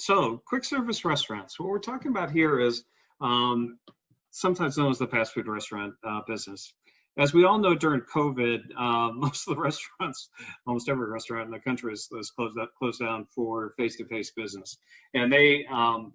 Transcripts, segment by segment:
So quick service restaurants. What we're talking about here is sometimes known as the fast food restaurant business. As we all know, during COVID, most of the restaurants, almost every restaurant in the country is closed down for face-to-face business. And they,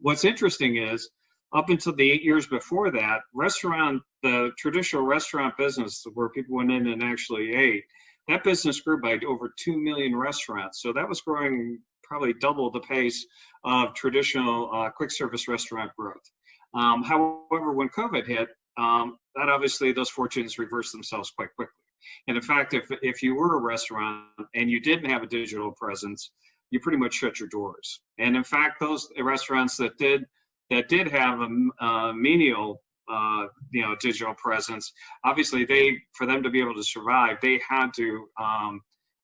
what's interesting is, up until the 8 years before that, the traditional restaurant business where people went in and actually ate, that business grew by over 2 million restaurants. So that was growing probably double the pace of traditional quick service restaurant growth. However, when COVID hit, that obviously those fortunes reversed themselves quite quickly. And in fact, if you were a restaurant and you didn't have a digital presence, you pretty much shut your doors. And in fact, those restaurants that did have a menial digital presence, obviously for them to be able to survive, they had to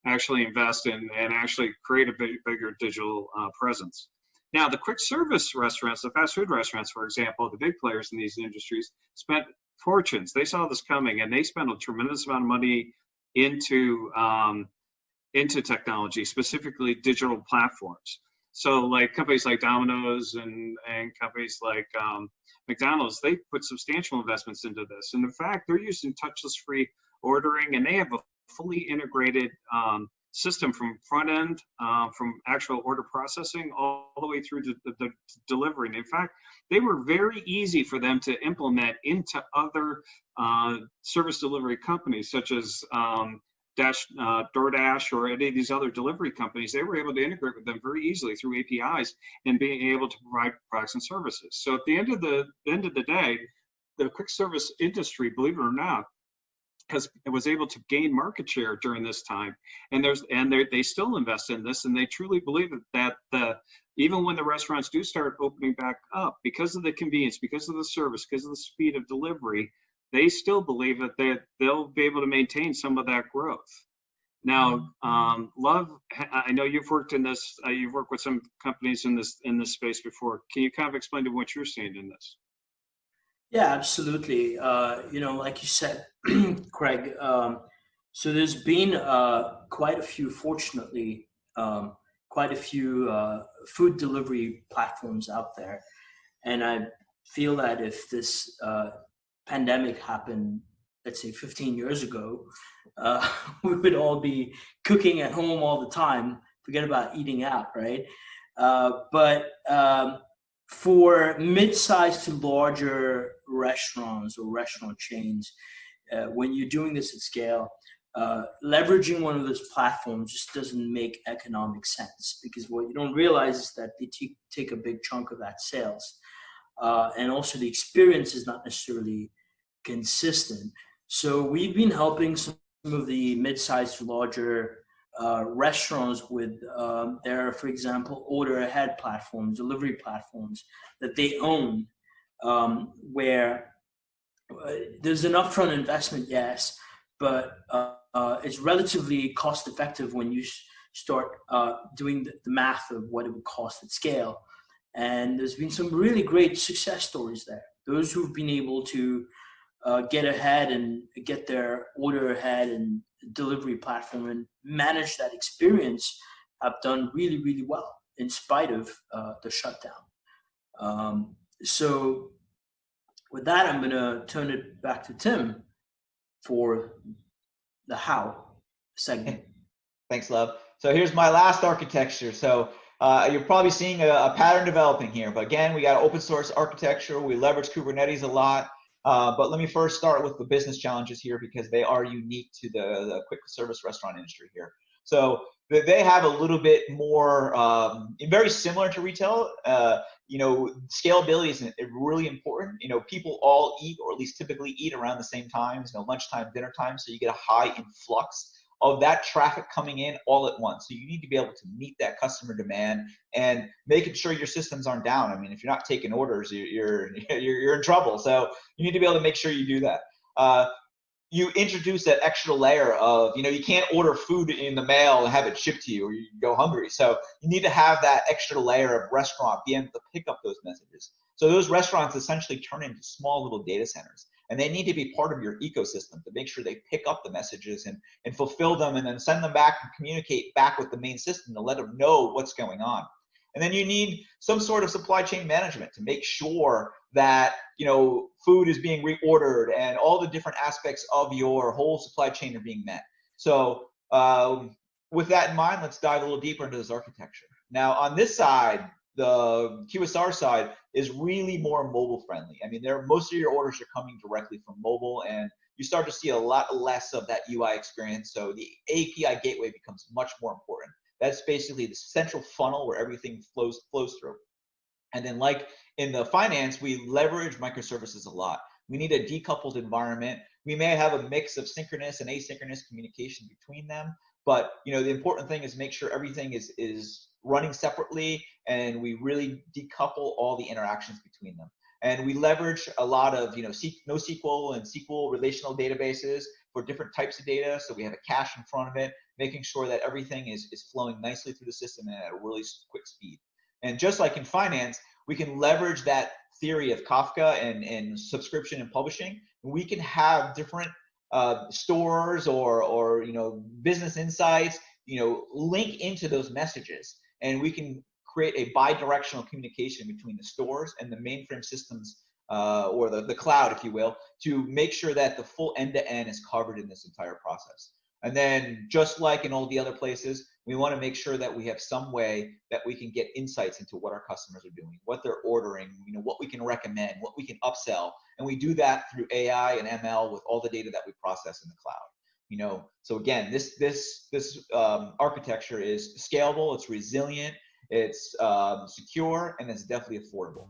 actually invest in and actually create a bigger digital presence. Now, the quick service restaurants, the fast food restaurants, for example, the big players in these industries spent fortunes. They saw this coming, and they spent a tremendous amount of money into technology, specifically digital platforms. So, like companies like Domino's and companies like McDonald's, they put substantial investments into this. And in fact, they're using touchless free ordering, and they have a fully integrated system from front end, from actual order processing all the way through to the delivery. And in fact, they were very easy for them to implement into other service delivery companies, such as DoorDash or any of these other delivery companies. They were able to integrate with them very easily through APIs and being able to provide products and services. So at the end of the day, the quick service industry, believe it or not, was able to gain market share during this time, and they still invest in this, and they truly believe that even when the restaurants do start opening back up, because of the convenience, because of the service, because of the speed of delivery, they still believe that they'll be able to maintain some of that growth. Now, Love, I know you've worked in this, you've worked with some companies in this space before. Can you kind of explain to what you're seeing in this? Yeah, absolutely. Like you said, Craig, so there's been quite a few, fortunately, quite a few food delivery platforms out there. And I feel that if this pandemic happened, let's say 15 years ago, we would all be cooking at home all the time, forget about eating out, right? But for mid-sized to larger restaurants or restaurant chains, when you're doing this at scale, leveraging one of those platforms just doesn't make economic sense, because what you don't realize is that they take a big chunk of that sales. And also the experience is not necessarily consistent. So we've been helping some of the mid-sized to larger restaurants with their, for example, order ahead platforms, delivery platforms that they own, where there's an upfront investment, yes, but it's relatively cost effective when you start doing the math of what it would cost at scale. And there's been some really great success stories there. Those who've been able to get ahead and get their order ahead and delivery platform and manage that experience have done really, really well in spite of the shutdown. So with that, I'm going to turn it back to Tim for the how segment. Thanks, Love. So here's my last architecture. So you're probably seeing a pattern developing here, but again, we got open source architecture. We leverage Kubernetes a lot. But let me first start with the business challenges here, because they are unique to the quick service restaurant industry here. So they have a little bit more, very similar to retail. Scalability is really important. People all eat, or at least typically eat around the same times, lunchtime, dinner time. So you get a high influx of that traffic coming in all at once. So you need to be able to meet that customer demand and making sure your systems aren't down. I mean, if you're not taking orders, you're in trouble. So you need to be able to make sure you do that. You introduce that extra layer of, you can't order food in the mail and have it shipped to you, or you go hungry. So you need to have that extra layer of restaurant be able to pick up those messages. So those restaurants essentially turn into small little data centers, and they need to be part of your ecosystem to make sure they pick up the messages and fulfill them, and then send them back and communicate back with the main system to let them know what's going on. And then you need some sort of supply chain management to make sure that, you know, food is being reordered and all the different aspects of your whole supply chain are being met. So with that in mind, let's dive a little deeper into this architecture. Now, on this side, the QSR side is really more mobile friendly. I mean, most of your orders are coming directly from mobile, and you start to see a lot less of that UI experience. So the API gateway becomes much more important. That's basically the central funnel where everything flows through. And then, like in the finance, we leverage microservices a lot. We need a decoupled environment. We may have a mix of synchronous and asynchronous communication between them, but you know, the important thing is make sure everything is running separately, and we really decouple all the interactions between them. And we leverage a lot of, you know, NoSQL and SQL relational databases for different types of data. So we have a cache in front of it, making sure that everything is flowing nicely through the system and at a really quick speed. And just like in finance, we can leverage that theory of Kafka and subscription and publishing. We can have different stores or you know, business insights, you know, link into those messages, and we can create a bi-directional communication between the stores and the mainframe systems, or the cloud, if you will, to make sure that the full end-to-end is covered in this entire process. And then, just like in all the other places, we want to make sure that we have some way that we can get insights into what our customers are doing, what they're ordering, you know, what we can recommend, what we can upsell, and we do that through AI and ML with all the data that we process in the cloud. You know, so again, this architecture is scalable, it's resilient, it's secure, and it's definitely affordable.